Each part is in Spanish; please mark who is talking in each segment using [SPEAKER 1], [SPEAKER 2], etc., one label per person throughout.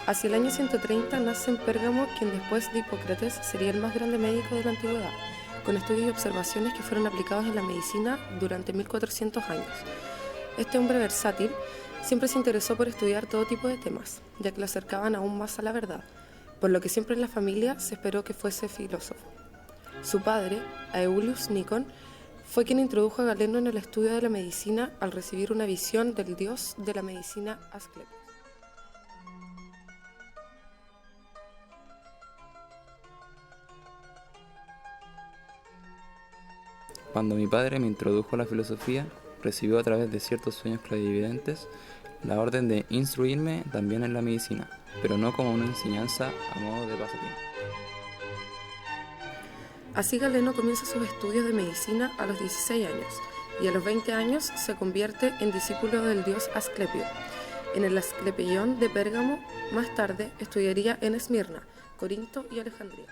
[SPEAKER 1] Hacia el año 130 nace en Pérgamo quien después de Hipócrates sería el más grande médico de la antigüedad, con estudios y observaciones que fueron aplicados en la medicina durante 1400 años. Este hombre versátil siempre se interesó por estudiar todo tipo de temas, ya que lo acercaban aún más a la verdad, por lo que siempre en la familia se esperó que fuese filósofo. Su padre, Aeolus Nicon, fue quien introdujo a Galeno en el estudio de la medicina al recibir una visión del dios de la medicina Asclepios.
[SPEAKER 2] Cuando mi padre me introdujo a la filosofía, recibió a través de ciertos sueños clarividentes la orden de instruirme también en la medicina, pero no como una enseñanza a modo de pasatiempo.
[SPEAKER 1] Así Galeno comienza sus estudios de medicina a los 16 años y a los 20 años se convierte en discípulo del dios Asclepio. En el Asclepeión de Pérgamo, más tarde estudiaría en Esmirna, Corinto y Alejandría.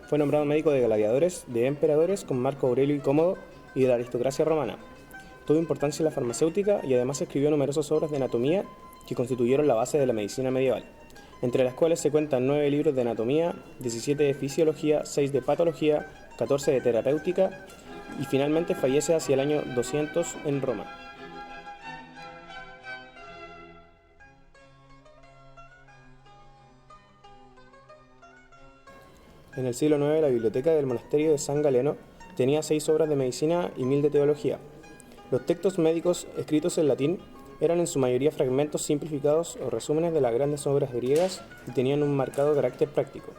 [SPEAKER 3] Fue nombrado médico de gladiadores, de emperadores como Marco Aurelio y Cómodo y de la aristocracia romana. Tuvo importancia en la farmacéutica y además escribió numerosas obras de anatomía que constituyeron la base de la medicina medieval, entre las cuales se cuentan 9 libros de anatomía, 17 de fisiología, 6 de patología, 14 de terapéutica y finalmente fallece hacia el año 200 en Roma. En el siglo IX la biblioteca del monasterio de San Galeno tenía 6 obras de medicina y 1000 de teología. Los textos médicos escritos en latín eran en su mayoría fragmentos simplificados o resúmenes de las grandes obras griegas y tenían un marcado carácter práctico.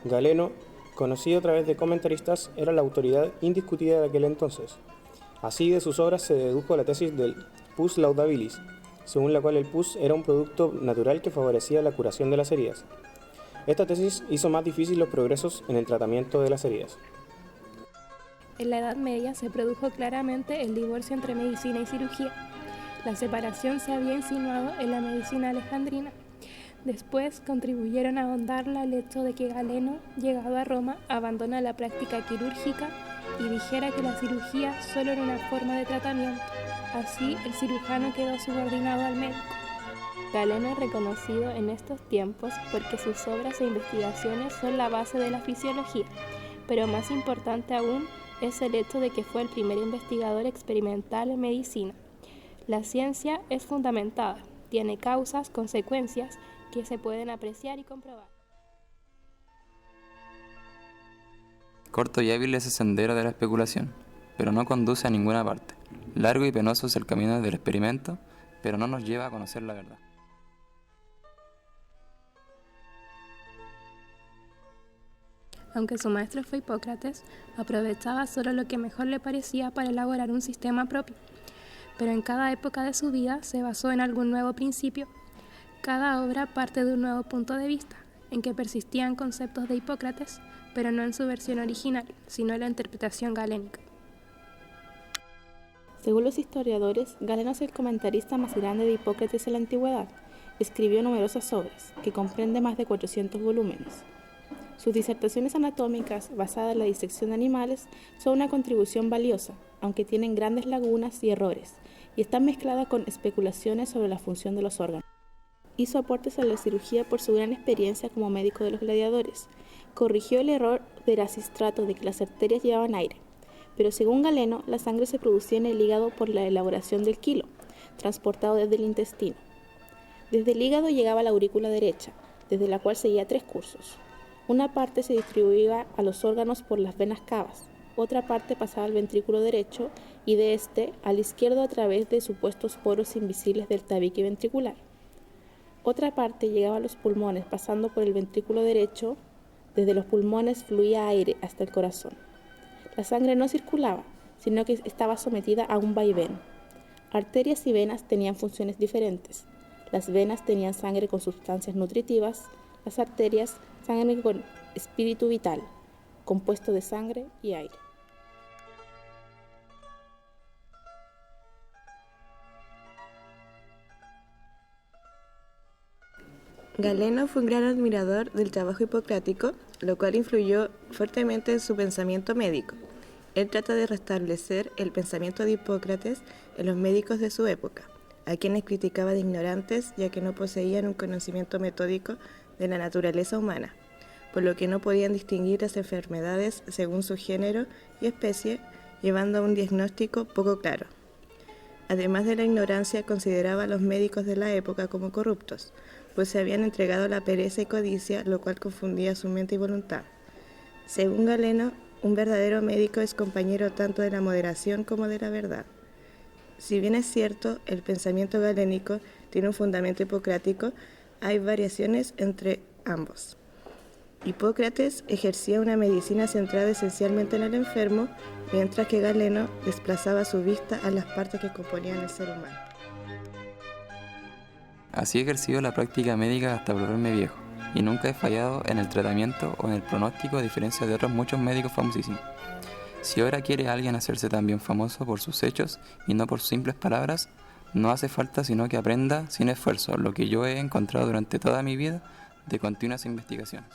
[SPEAKER 3] Galeno, conocido a través de comentaristas, era la autoridad indiscutida de aquel entonces. Así de sus obras se dedujo la tesis del pus laudabilis, según la cual el pus era un producto natural que favorecía la curación de las heridas. Esta tesis hizo más difícil los progresos en el tratamiento de las heridas.
[SPEAKER 4] En la Edad Media se produjo claramente el divorcio entre medicina y cirugía. La separación se había insinuado en la medicina alejandrina. Después contribuyeron a ahondarla el hecho de que Galeno, llegado a Roma, abandona la práctica quirúrgica y dijera que la cirugía solo era una forma de tratamiento. Así, el cirujano quedó subordinado al médico. Galeno es reconocido en estos tiempos porque sus obras e investigaciones son la base de la fisiología, pero más importante aún es el hecho de que fue el primer investigador experimental en medicina. La ciencia es fundamentada, tiene causas, consecuencias que se pueden apreciar y comprobar.
[SPEAKER 2] Corto y hábil es el sendero de la especulación, pero no conduce a ninguna parte. Largo y penoso es el camino del experimento, pero no nos lleva a conocer la verdad.
[SPEAKER 4] Aunque su maestro fue Hipócrates, aprovechaba solo lo que mejor le parecía para elaborar un sistema propio. Pero en cada época de su vida se basó en algún nuevo principio. Cada obra parte de un nuevo punto de vista, en que persistían conceptos de Hipócrates, pero no en su versión original, sino en la interpretación galénica.
[SPEAKER 5] Según los historiadores, Galeno es el comentarista más grande de Hipócrates en la antigüedad. Escribió numerosas obras, que comprenden más de 400 volúmenes. Sus disertaciones anatómicas, basadas en la disección de animales, son una contribución valiosa, aunque tienen grandes lagunas y errores, y están mezcladas con especulaciones sobre la función de los órganos. Hizo aportes a la cirugía por su gran experiencia como médico de los gladiadores. Corrigió el error de Erasistrato de que las arterias llevaban aire, pero según Galeno, la sangre se producía en el hígado por la elaboración del quilo, transportado desde el intestino. Desde el hígado llegaba a la aurícula derecha, desde la cual seguía 3 cursos. Una parte se distribuía a los órganos por las venas cavas, otra parte pasaba al ventrículo derecho y de este al izquierdo a través de supuestos poros invisibles del tabique ventricular. Otra parte llegaba a los pulmones pasando por el ventrículo derecho, desde los pulmones fluía aire hasta el corazón. La sangre no circulaba, sino que estaba sometida a un vaivén. Arterias y venas tenían funciones diferentes. Las venas tenían sangre con sustancias nutritivas, las arterias sangre con espíritu vital, compuesto de sangre y aire.
[SPEAKER 6] Galeno fue un gran admirador del trabajo hipocrático, lo cual influyó fuertemente en su pensamiento médico. Él trata de restablecer el pensamiento de Hipócrates en los médicos de su época. a quienes criticaba de ignorantes ya que no poseían un conocimiento metódico de la naturaleza humana, por lo que no podían distinguir las enfermedades según su género y especie, llevando a un diagnóstico poco claro. Además de la ignorancia, consideraba a los médicos de la época como corruptos, pues se habían entregado a la pereza y codicia, lo cual confundía su mente y voluntad. Según Galeno, un verdadero médico es compañero tanto de la moderación como de la verdad. Si bien es cierto, el pensamiento galénico tiene un fundamento hipocrático, hay variaciones entre ambos. Hipócrates ejercía una medicina centrada esencialmente en el enfermo, mientras que Galeno desplazaba su vista a las partes que componían el ser humano.
[SPEAKER 2] Así he ejercido la práctica médica hasta volverme viejo, y nunca he fallado en el tratamiento o en el pronóstico a diferencia de otros muchos médicos famosísimos. Si ahora quiere alguien hacerse también famoso por sus hechos y no por simples palabras, no hace falta sino que aprenda sin esfuerzo lo que yo he encontrado durante toda mi vida de continuas investigaciones.